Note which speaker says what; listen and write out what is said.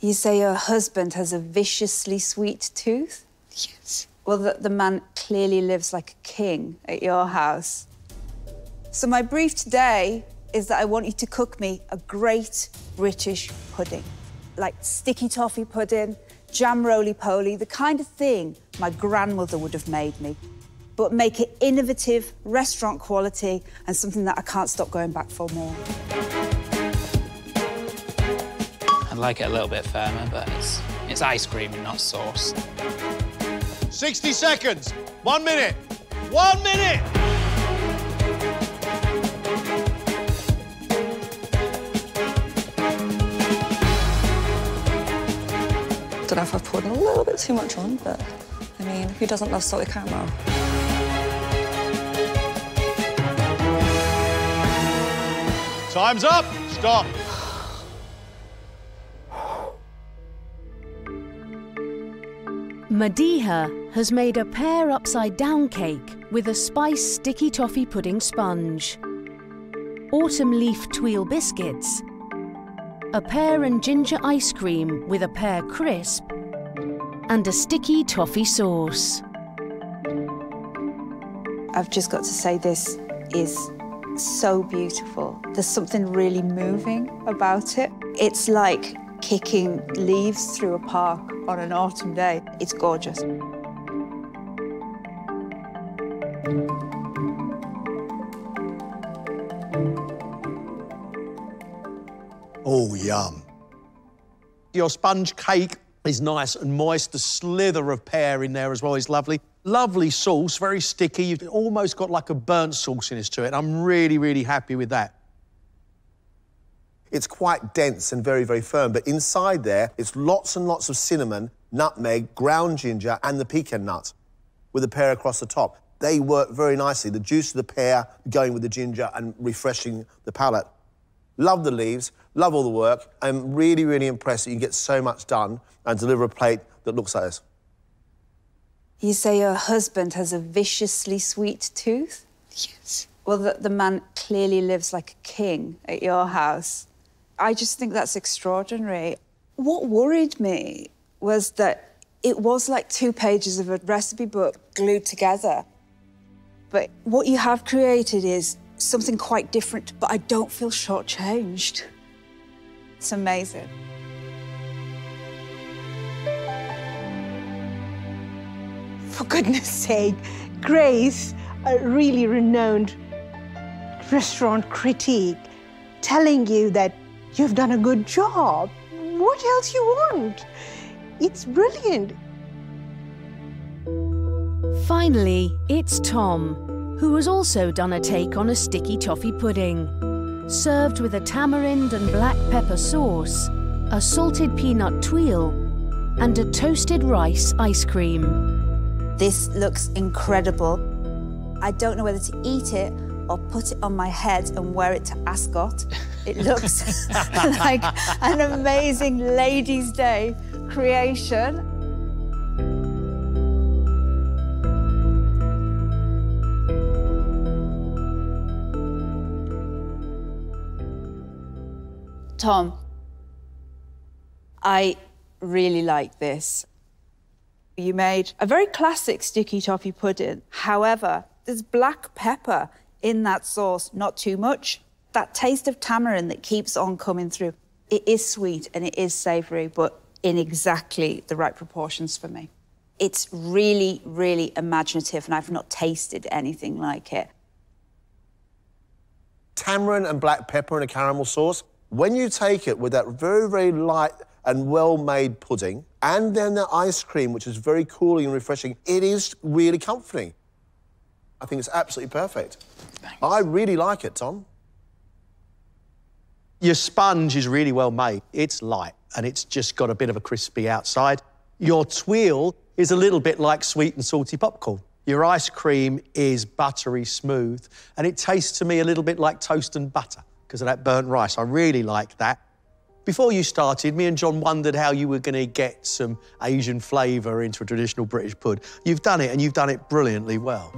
Speaker 1: You say your husband has a viciously sweet tooth?
Speaker 2: Yes.
Speaker 1: Well, the man clearly lives like a king at your house. So my brief today is that I want you to cook me a great British pudding. Like sticky toffee pudding, jam roly-poly, the kind of thing my grandmother would have made me. But make it innovative, restaurant quality, and something that I can't stop going back for more.
Speaker 2: I'd like it a little bit firmer, but it's ice cream and not sauce.
Speaker 3: 60 seconds. 1 minute. 1 minute!
Speaker 4: I don't know if I've poured a little bit too much on, but, I mean, who doesn't love salted caramel?
Speaker 3: Time's up. Stop.
Speaker 5: Madiha has made a pear upside-down cake with a spiced sticky toffee pudding sponge, autumn leaf tuile biscuits, a pear and ginger ice cream with a pear crisp, and a sticky toffee sauce.
Speaker 1: I've just got to say this is so beautiful. There's something really moving about it. It's like kicking leaves through a park on an autumn day. It's gorgeous.
Speaker 3: Oh, yum. Your sponge cake is nice and moist. The slither of pear in there as well is lovely. Lovely sauce, very sticky. You've almost got like a burnt sauciness to it. I'm really, really happy with that.
Speaker 6: It's quite dense and very, very firm, but inside there, it's lots and lots of cinnamon, nutmeg, ground ginger, and the pecan nut with the pear across the top. They work very nicely. The juice of the pear going with the ginger and refreshing the palate. Love the leaves, love all the work. I'm really, really impressed that you can get so much done and deliver a plate that looks like this.
Speaker 1: You say your husband has a viciously sweet tooth?
Speaker 2: Yes.
Speaker 1: Well, the man clearly lives like a king at your house. I just think that's extraordinary. What worried me was that it was like 2 pages of a recipe book glued together. But what you have created is something quite different, but I don't feel shortchanged. It's amazing.
Speaker 7: For goodness sake, Grace, a really renowned restaurant critic, telling you that you've done a good job. What else you want? It's brilliant.
Speaker 5: Finally, it's Tom, who has also done a take on a sticky toffee pudding, served with a tamarind and black pepper sauce, a salted peanut tuile, and a toasted rice ice cream.
Speaker 1: This looks incredible. I don't know whether to eat it or put it on my head and wear it to Ascot. It looks like an amazing Ladies' Day creation. Tom, I really like this. You made a very classic sticky toffee pudding. However, there's black pepper in that sauce, not too much. That taste of tamarind that keeps on coming through. It is sweet and it is savoury, but in exactly the right proportions for me. It's really, really imaginative, and I've not tasted anything like it.
Speaker 6: Tamarind and black pepper in a caramel sauce. When you take it with that very, very light and well-made pudding, and then the ice cream, which is very cooling and refreshing, it is really comforting. I think it's absolutely perfect.
Speaker 2: Thanks.
Speaker 6: I really like it, Tom.
Speaker 3: Your sponge is really well made. It's light and it's just got a bit of a crispy outside. Your tuile is a little bit like sweet and salty popcorn. Your ice cream is buttery smooth and it tastes to me a little bit like toast and butter because of that burnt rice. I really like that. Before you started, me and John wondered how you were going to get some Asian flavour into a traditional British pud. You've done it, and you've done it brilliantly well.